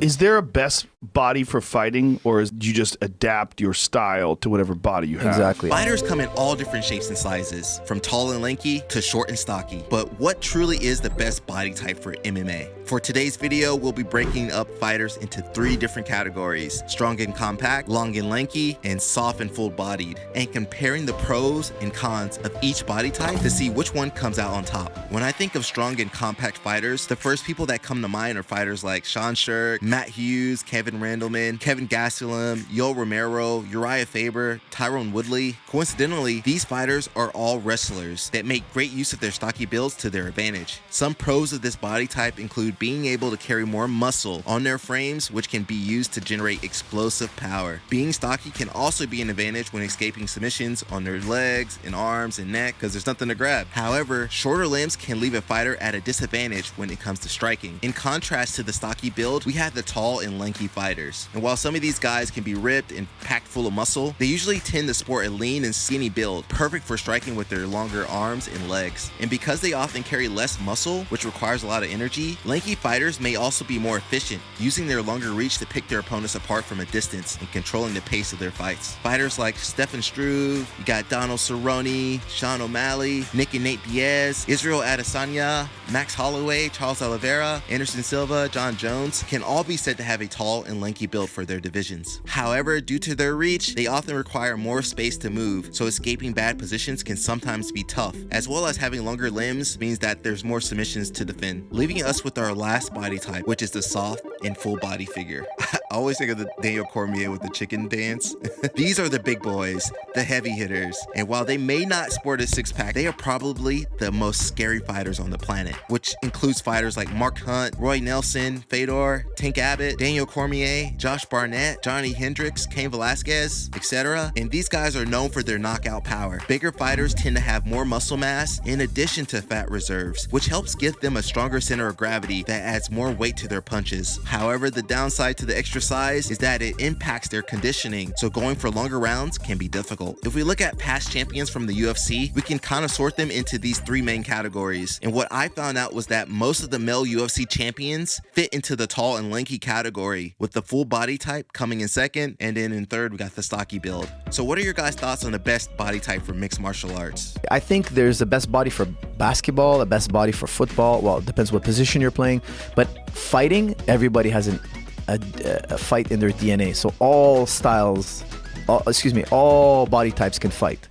Is there a best body for fighting, or do you just adapt your style to whatever body you have? Exactly. Fighters come in all different shapes and sizes, from tall and lanky to short and stocky. But what truly is the best body type for MMA? For today's video, we'll be breaking up fighters into 3 different categories: strong and compact, long and lanky, and soft and full-bodied, and comparing the pros and cons of each body type to see which one comes out on top. When I think of strong and compact fighters, the first people that come to mind are fighters like Sean Shirk, Matt Hughes, Kevin Randleman, Kevin Gastelum, Yoel Romero, Uriah Faber, Tyrone Woodley. Coincidentally, these fighters are all wrestlers that make great use of their stocky builds to their advantage. Some pros of this body type include being able to carry more muscle on their frames, which can be used to generate explosive power. Being stocky can also be an advantage when escaping submissions on their legs and arms and neck because there's nothing to grab. However, shorter limbs can leave a fighter at a disadvantage when it comes to striking. In contrast to the stocky build, we have the tall and lanky fighters. And while some of these guys can be ripped and packed full of muscle, they usually tend to sport a lean and skinny build, perfect for striking with their longer arms and legs. And because they often carry less muscle, which requires a lot of energy, lanky fighters may also be more efficient, using their longer reach to pick their opponents apart from a distance and controlling the pace of their fights. Fighters like Stefan Struve, you got Donald Cerrone, Sean O'Malley, Nick and Nate Diaz, Israel Adesanya, Max Holloway, Charles Oliveira, Anderson Silva, John Jones can all be said to have a tall and lanky build for their divisions. However, due to their reach, they often require more space to move, so escaping bad positions can sometimes be tough, as well as having longer limbs means that there's more submissions to defend. Leaving us with our last body type, which is the soft and full body figure. I always think of the Daniel Cormier with the chicken dance. These are the big boys, the heavy hitters, and while they may not sport a six-pack, they are probably the most scary fighters on the planet, which includes fighters like Mark Hunt, Roy Nelson, Fedor, Tank Abbott, Daniel Cormier, Josh Barnett, Johnny Hendricks, Cain Velasquez, etc. And these guys are known for their knockout power. Bigger fighters tend to have more muscle mass in addition to fat reserves, which helps give them a stronger center of gravity that adds more weight to their punches. However, the downside to the extra size is that it impacts their conditioning, so going for longer rounds can be difficult. If we look at past champions from the UFC, we can kind of sort them into these 3 main categories. And what I found out was that most of the male UFC champions fit into the tall and lanky category, with the full body type coming in second, and then in third we got the stocky build. So what are your guys' thoughts on the best body type for mixed martial arts? I think there's the best body for basketball, the best body for football. Well, it depends what position you're playing. But fighting, everybody has a fight in their DNA. So all styles, all body types can fight.